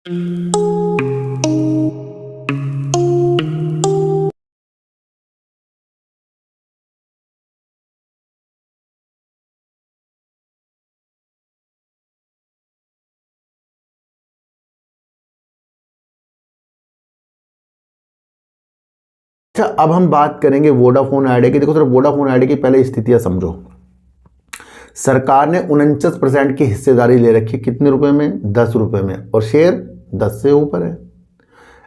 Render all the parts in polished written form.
अच्छा, अब हम बात करेंगे वोडाफोन आइडिया की। देखो सर, वोडाफोन आइडिया की पहले स्थितियां समझो। सरकार ने 49% की हिस्सेदारी ले रखी, कितने रुपए में? 10 रुपए में, और शेयर 10 से ऊपर है।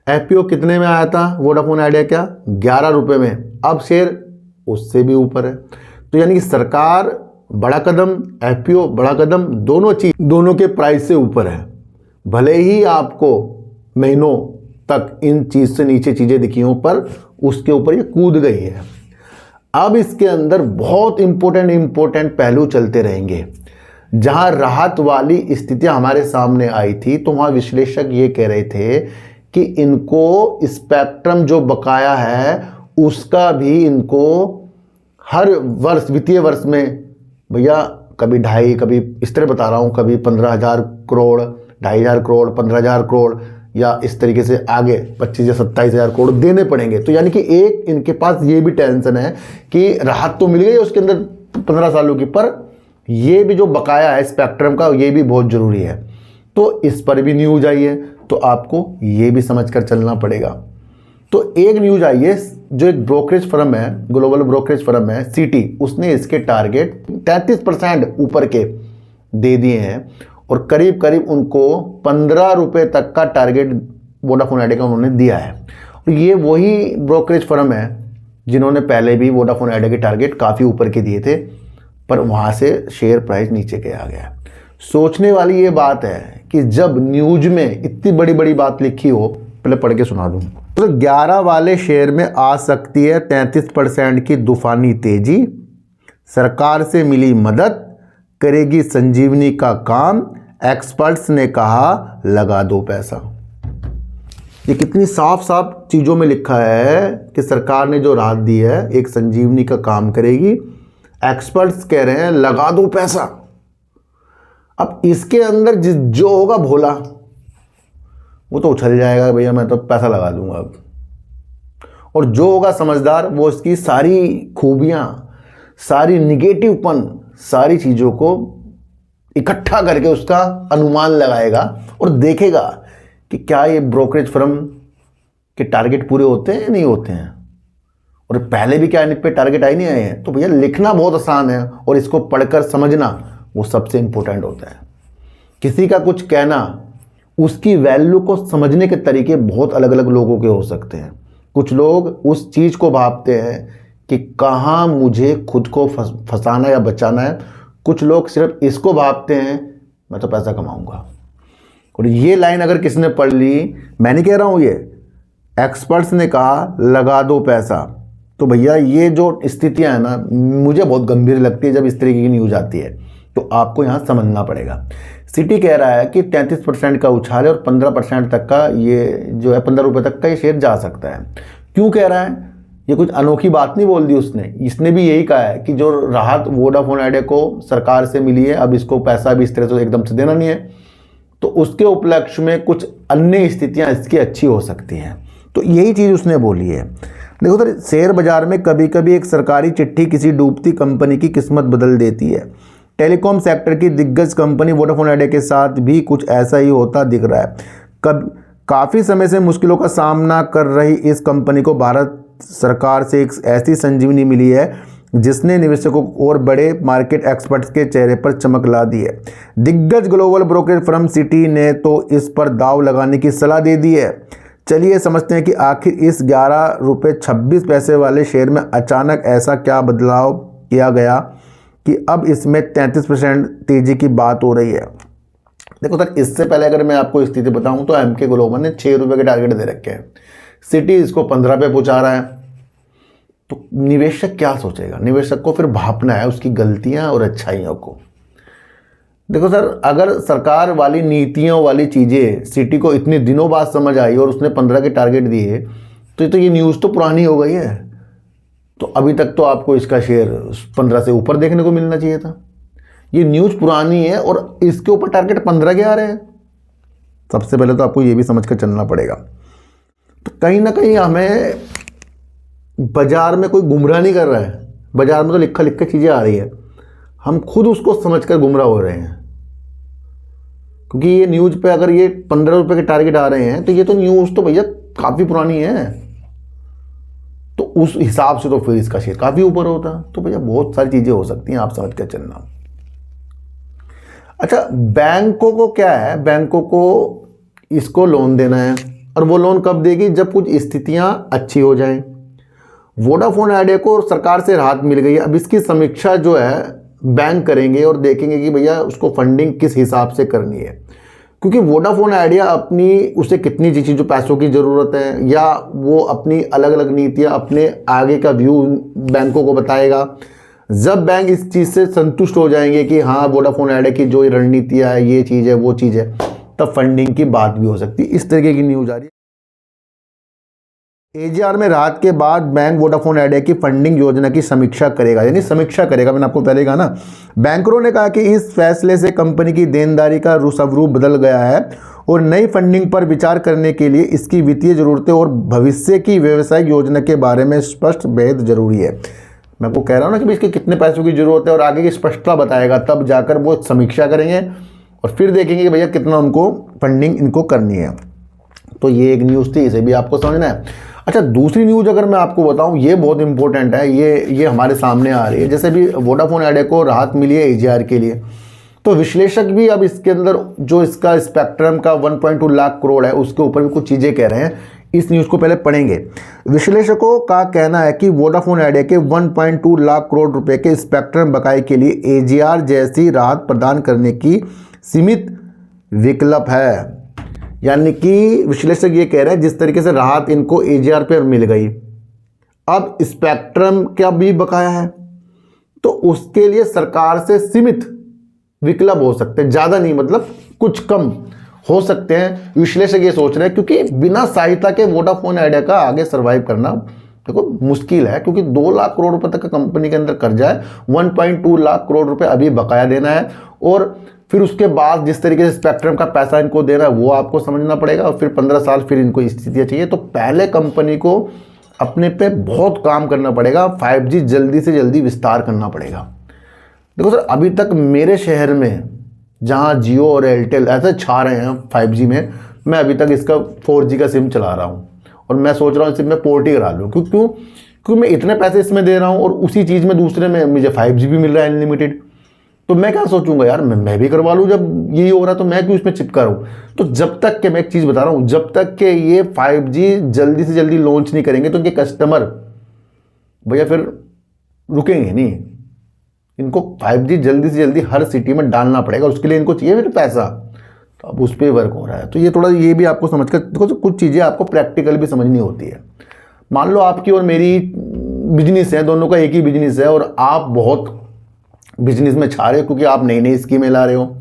एफपीओ कितने में आया था वोडाफोन आइडिया का? 11 रुपए में, अब शेयर उससे भी ऊपर है। तो यानी कि सरकार बड़ा कदम, एफपीओ बड़ा कदम, दोनों के प्राइस से ऊपर है। भले ही आपको महीनों तक इन चीज से नीचे चीजें दिखी हों, पर उसके ऊपर ये कूद गई है। अब इसके अंदर बहुत इंपॉर्टेंट पहलू चलते रहेंगे। जहां राहत वाली स्थितियां हमारे सामने आई थी, तो वहां विश्लेषक ये कह रहे थे कि इनको स्पेक्ट्रम जो बकाया है उसका भी इनको हर वर्ष, वित्तीय वर्ष में, भैया कभी 2.5, कभी इस तरह बता रहा हूं, कभी 15,000 करोड़, 2,500 करोड़, 15,000 करोड़, या इस तरीके से आगे 25 या 27,000 करोड़ देने पड़ेंगे। तो यानी कि एक इनके पास ये भी टेंशन है कि राहत तो मिल गई उसके अंदर 15 सालों की, पर ये भी जो बकाया है स्पेक्ट्रम का, ये भी बहुत जरूरी है। तो इस पर भी न्यूज आई है, तो आपको ये भी समझ कर चलना पड़ेगा। तो एक न्यूज आई है, जो एक ब्रोकरेज फर्म है, ग्लोबल ब्रोकरेज फर्म है सिटी, उसने इसके टारगेट 33% ऊपर के दे दिए हैं, और करीब करीब उनको 15 रुपए तक का टारगेट वोडाफोन आइडिया का उन्होंने दिया है। और ये वही ब्रोकरेज फर्म है जिन्होंने पहले भी वोडाफोन आइडिया के टारगेट काफ़ी ऊपर के दिए थे, पर वहाँ से शेयर प्राइस नीचे के आ गया। सोचने वाली ये बात है कि जब न्यूज में इतनी बड़ी बड़ी बात लिखी हो, पहले पढ़ के सुना दूँ। तो 11 वाले शेयर में आ सकती है 33% की तूफानी तेजी, सरकार से मिली मदद, करेगी संजीवनी का काम, एक्सपर्ट्स ने कहा लगा दो पैसा। ये कितनी साफ साफ चीज़ों में लिखा है कि सरकार ने जो राहत दी है एक संजीवनी का काम करेगी, एक्सपर्ट्स कह रहे हैं लगा दो पैसा। अब इसके अंदर जो होगा भोला वो तो उछल जाएगा, भैया मैं तो पैसा लगा दूंगा अब। और जो होगा समझदार, वो इसकी सारी खूबियां, सारी निगेटिवपन, सारी चीज़ों को इकट्ठा करके उसका अनुमान लगाएगा और देखेगा कि क्या ये ब्रोकरेज फर्म के टारगेट पूरे होते हैं या नहीं होते हैं, और पहले भी क्या इन पे टारगेट आए नहीं आए हैं। तो भैया लिखना बहुत आसान है, और इसको पढ़कर समझना वो सबसे इंपॉर्टेंट होता है। किसी का कुछ कहना, उसकी वैल्यू को समझने के तरीके बहुत अलग अलग लोगों के हो सकते हैं। कुछ लोग उस चीज़ को भापते हैं कि कहाँ मुझे खुद को फंसाना या बचाना है, कुछ लोग सिर्फ इसको भापते हैं मैं तो पैसा कमाऊंगा। और ये लाइन अगर किसने पढ़ ली, मैं नहीं कह रहा हूँ, ये एक्सपर्ट्स ने कहा लगा दो पैसा, तो भैया ये जो स्थितियाँ हैं ना, मुझे बहुत गंभीर लगती है जब इस तरीके की न्यूज आती है। तो आपको यहाँ समझना पड़ेगा। सिटी कह रहा है कि 33% का उछाल है और 15% तक का, ये जो है 15 रुपये तक का ये शेयर जा सकता है। क्यों कह रहा है? ये कुछ अनोखी बात नहीं बोल दी उसने, इसने भी यही कहा है कि जो राहत वोडाफोन आइडिया को सरकार से मिली है, अब इसको पैसा भी इस तरह से एकदम से देना नहीं है, तो उसके उपलक्ष्य में कुछ अन्य स्थितियां इसकी अच्छी हो सकती हैं। तो यही चीज़ उसने बोली है। देखो सर, शेयर बाजार में कभी कभी एक सरकारी चिट्ठी किसी डूबती कंपनी की किस्मत बदल देती है। टेलीकॉम सेक्टर की दिग्गज कंपनी वोडाफोन आइडिया के साथ भी कुछ ऐसा ही होता दिख रहा है। काफ़ी समय से मुश्किलों का सामना कर रही इस कंपनी को भारत सरकार से एक ऐसी संजीवनी मिली है जिसने निवेशकों और बड़े मार्केट एक्सपर्ट्स के चेहरे पर चमक ला दी है। दिग्गज ग्लोबल ब्रोकरेज फर्म सिटी ने तो इस पर दाव लगाने की सलाह दे दी है। चलिए समझते हैं कि आखिर इस 11 रुपये 26 पैसे वाले शेयर में अचानक ऐसा क्या बदलाव किया गया कि अब इसमें 33% तेजी की बात हो रही है। देखो सर, इससे पहले अगर मैं आपको स्थिति बताऊं तो एमके ग्लोबल ने 6 रुपये के टारगेट दे रखे हैं, सिटी इसको 15 पे पहुंचा रहा है। तो निवेशक क्या सोचेगा? निवेशक को फिर भापना है उसकी गलतियां और अच्छाइयों को। देखो सर, अगर सरकार वाली नीतियों वाली चीज़ें सिटी को इतने दिनों बाद समझ आई और उसने 15 के टारगेट दिए, तो ये न्यूज़ तो पुरानी हो गई है। तो अभी तक तो आपको इसका शेयर 15 से ऊपर देखने को मिलना चाहिए था। ये न्यूज़ पुरानी है और इसके ऊपर टारगेट 15 के आ रहे हैं। सबसे पहले तो आपको ये भी समझ कर चलना पड़ेगा। तो कहीं ना कहीं हमें बाजार में कोई गुमराह नहीं कर रहा है, बाजार में तो लिखा लिख के चीज़ें आ रही है, हम खुद उसको समझकर गुमराह हो रहे हैं। क्योंकि ये न्यूज़ पे अगर ये 15 रुपये के टारगेट आ रहे हैं तो ये तो न्यूज़ तो भैया काफ़ी पुरानी है, तो उस हिसाब से तो फिर इसका शेयर काफ़ी ऊपर होता। तो भैया बहुत सारी चीज़ें हो सकती हैं, आप समझ कर चलना। अच्छा, बैंकों को क्या है, बैंकों को इसको लोन देना है, और वो लोन कब देगी, जब कुछ स्थितियां अच्छी हो जाएं। वोडाफोन आइडिया को सरकार से राहत मिल गई है, अब इसकी समीक्षा जो है बैंक करेंगे और देखेंगे कि भैया उसको फंडिंग किस हिसाब से करनी है। क्योंकि वोडाफोन आइडिया अपनी उसे कितनी चीज़ों पैसों की ज़रूरत है, या वो अपनी अलग अलग नीतियाँ, अपने आगे का व्यू बैंकों को बताएगा। जब बैंक इस चीज़ से संतुष्ट हो जाएंगे कि हाँ वोडाफोन आइडिया की जो रणनीतियाँ है, ये चीज़ है, वो चीज़ है, तब फंडिंग की बात भी हो सकती है। इस तरीके की न्यूज़ आ रही है। एजीआर में राहत के बाद बैंक वोडाफोन आइडिया की फंडिंग योजना की समीक्षा करेगा, यानी समीक्षा करेगा, मैंने आपको पहले कहा ना। बैंकरों ने कहा कि इस फैसले से कंपनी की देनदारी का स्वरूप बदल गया है और नई फंडिंग पर विचार करने के लिए इसकी वित्तीय जरूरतें और भविष्य की व्यवसायिक योजना के बारे में स्पष्ट बेहद जरूरी है। मैं आपको कह रहा हूँ ना कि इसके कितने पैसों की जरूरत है और आगे की स्पष्टता बताएगा, तब जाकर वो समीक्षा करेंगे और फिर देखेंगे कि भैया कितना उनको फंडिंग इनको करनी है। तो ये एक न्यूज़ थी, इसे भी आपको समझना है। अच्छा, दूसरी न्यूज़ अगर मैं आपको बताऊं, ये बहुत इंपॉर्टेंट है, ये हमारे सामने आ रही है। जैसे भी वोडाफोन आइडिया को राहत मिली है एजीआर के लिए, तो विश्लेषक भी अब इसके अंदर जो इसका स्पेक्ट्रम का 1.2 लाख करोड़ है उसके ऊपर भी कुछ चीज़ें कह रहे हैं। इस न्यूज़ को पहले पढ़ेंगे। विश्लेषकों का कहना है कि वोडाफोन आइडिया के 1.2 लाख करोड़ रुपए के स्पेक्ट्रम बकाये के लिए एजीआर जैसी राहत प्रदान करने की सीमित विकल्प है। यानी कि विश्लेषक ये कह रहे हैं जिस तरीके से राहत इनको एजीआर पर मिल गई, अब स्पेक्ट्रम क्या भी बकाया है, तो उसके लिए सरकार से सीमित विकल्प हो सकते हैं, ज़्यादा नहीं, मतलब कुछ कम हो सकते हैं। विश्लेषक ये सोच रहे हैं क्योंकि बिना सहायता के वोडाफोन आइडिया का आगे सर्वाइव करना देखो मुश्किल है, क्योंकि 2 लाख करोड़ रुपए तक का कंपनी के अंदर कर्जा है, 1.2 लाख करोड़ रुपए अभी बकाया देना है, और फिर उसके बाद जिस तरीके से स्पेक्ट्रम का पैसा इनको देना है वो आपको समझना पड़ेगा, और फिर 15 साल फिर इनको स्थितियाँ चाहिए। तो पहले कंपनी को अपने पे बहुत काम करना पड़ेगा, 5G जल्दी से जल्दी विस्तार करना पड़ेगा। देखो सर, अभी तक मेरे शहर में जहाँ जियो और एयरटेल ऐसे छा रहे हैं 5G में, मैं अभी तक इसका 4G का सिम चला रहा हूँ, और मैं सोच रहा हूँ सिम में पोर्ट ही करा लूँ। क्योंकि मैं इतने पैसे इसमें दे रहा हूँ और उसी चीज़ में दूसरे में मुझे 5G भी मिल रहा है अनलिमिटेड, तो मैं क्या सोचूंगा यार मैं भी करवा लूँ, जब यही हो रहा तो मैं क्यों इसमें चिपका रहूँ। तो जब तक के, मैं एक चीज़ बता रहा हूँ, जब तक के ये 5G जल्दी से जल्दी लॉन्च नहीं करेंगे तो इनके कस्टमर भैया फिर रुकेंगे नहीं। इनको 5G जल्दी से जल्दी हर सिटी में डालना पड़ेगा, उसके लिए इनको चाहिए फिर पैसा, तो अब उस पर वर्क हो रहा है। तो ये थोड़ा ये भी आपको समझ कर देखो, कुछ चीज़ें आपको प्रैक्टिकल भी समझनी होती है। मान लो आपकी और मेरी बिजनेस है, दोनों का एक ही बिजनेस है, और आप बहुत बिजनेस में छा रहे हो क्योंकि आप नई नई स्कीमें ला रहे हो,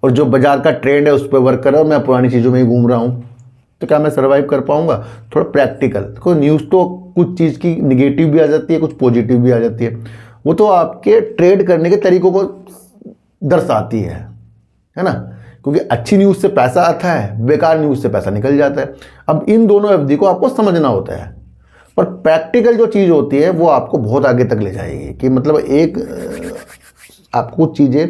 और जो बाजार का ट्रेंड है उस पर वर्क कर रहे हो, मैं पुरानी चीज़ों में ही घूम रहा हूँ, तो क्या मैं सर्वाइव कर पाऊँगा। थोड़ा प्रैक्टिकल देखो, न्यूज़ तो कुछ चीज़ की निगेटिव भी आ जाती है, कुछ पॉजिटिव भी आ जाती है, वो तो आपके ट्रेड करने के तरीकों को दर्शाती है ना। क्योंकि अच्छी न्यूज़ से पैसा आता है, बेकार न्यूज़ से पैसा निकल जाता है। अब इन दोनों अवधि को आपको समझना होता है, पर प्रैक्टिकल जो चीज़ होती है वो आपको बहुत आगे तक ले जाएगी। कि मतलब एक आपको कुछ चीज़ें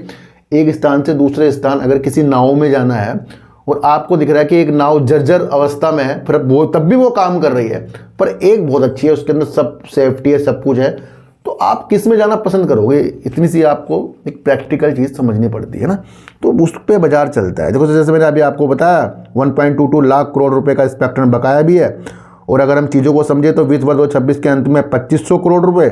एक स्थान से दूसरे स्थान, अगर किसी नाव में जाना है और आपको दिख रहा है कि एक नाव जर्जर अवस्था में है, फिर वो तब भी वो काम कर रही है, पर एक बहुत अच्छी है, उसके अंदर सब सेफ्टी है, सब कुछ है, तो आप किस में जाना पसंद करोगे। इतनी सी आपको एक प्रैक्टिकल चीज़ समझनी पड़ती है ना, तो उस पर बाजार चलता है। देखो जैसे मैंने अभी आपको बताया 1.22 लाख करोड़ रुपए का स्पेक्ट्रम बकाया भी है, और अगर हम चीज़ों को समझे तो वित्त वर्ष 2026 के अंत में 2500 करोड़ रुपए,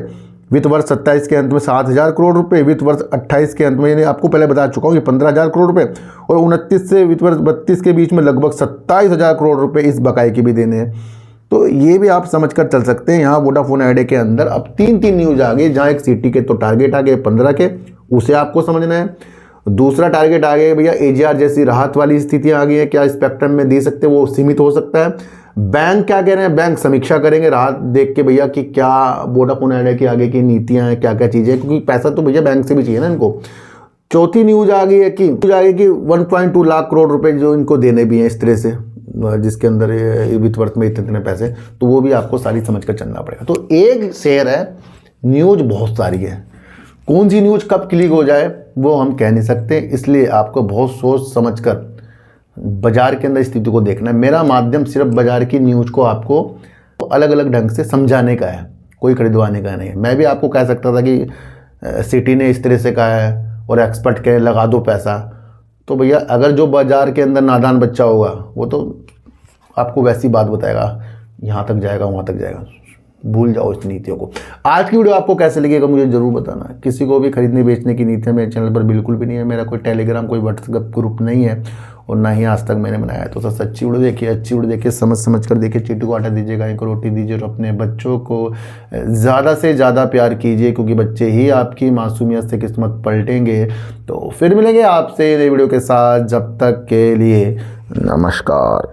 वित्त वर्ष 27 के अंत में 7000 करोड़ रुपए, वित्त वर्ष 28 के अंत में, यानी आपको पहले बता चुका हूँ ये 15000 करोड़ रुपए, और 29 से वित्त वर्ष 32 के बीच में लगभग 27000 करोड़ रुपए इस बकाये के भी देने हैं। तो ये भी आप समझ कर चल सकते हैं। यहाँ वोडाफोन आइडिया के अंदर अब तीन न्यूज़ आ गई, जहाँ एक सिटी के तो टारगेट आ गए 15 के, उसे आपको समझना है। दूसरा टारगेट आ गया भैया एजीआर जैसी राहत वाली स्थितियाँ आ गई है, क्या स्पेक्ट्रम में दे सकते, वो सीमित हो सकता है। बैंक क्या कह रहे हैं, बैंक समीक्षा करेंगे राहत देख के भैया कि क्या वोडाफोन आइडिया की आगे की नीतियाँ हैं, क्या क्या चीज़ें, क्योंकि पैसा तो भैया बैंक से भी चाहिए ना इनको। चौथी न्यूज आ गई है कि 1.2 लाख करोड़ रुपए जो इनको देने भी हैं इस तरह से, जिसके अंदर वित्त वर्ष में इतने पैसे, तो वो भी आपको सारी समझ कर चलना पड़ेगा। तो एक शेयर है, न्यूज बहुत सारी है, कौन सी न्यूज कब क्लिक हो जाए वो हम कह नहीं सकते, इसलिए आपको बहुत सोच समझ कर बाजार के अंदर स्थिति को देखना है। मेरा माध्यम सिर्फ बाजार की न्यूज को आपको अलग अलग ढंग से समझाने का है, कोई खरीदवाने का नहीं है। मैं भी आपको कह सकता था कि सिटी ने इस तरह से कहा है और एक्सपर्ट कहे लगा दो पैसा, तो भैया अगर जो बाजार के अंदर नादान बच्चा होगा वो तो आपको वैसी बात बताएगा, यहाँ तक जाएगा वहाँ तक जाएगा, भूल जाओ इस नीतियों को। आज की वीडियो आपको कैसे लगेगा मुझे जरूर बताना। किसी को भी खरीदने बेचने की नीतियाँ मेरे चैनल पर बिल्कुल भी नहीं है, मेरा कोई टेलीग्राम कोई व्हाट्सएप ग्रुप नहीं है और ना ही आज तक मैंने बनाया है। तो सर अच्छी वीडियो देखिए, अच्छी वीडियो देखिए, समझ कर देखिए, चींटू को आटा दीजिए, गाय को रोटी दीजिए और अपने बच्चों को ज़्यादा से ज़्यादा प्यार कीजिए, क्योंकि बच्चे ही आपकी मासूमियत से किस्मत पलटेंगे। तो फिर मिलेंगे आपसे नई वीडियो के साथ, जब तक के लिए नमस्कार।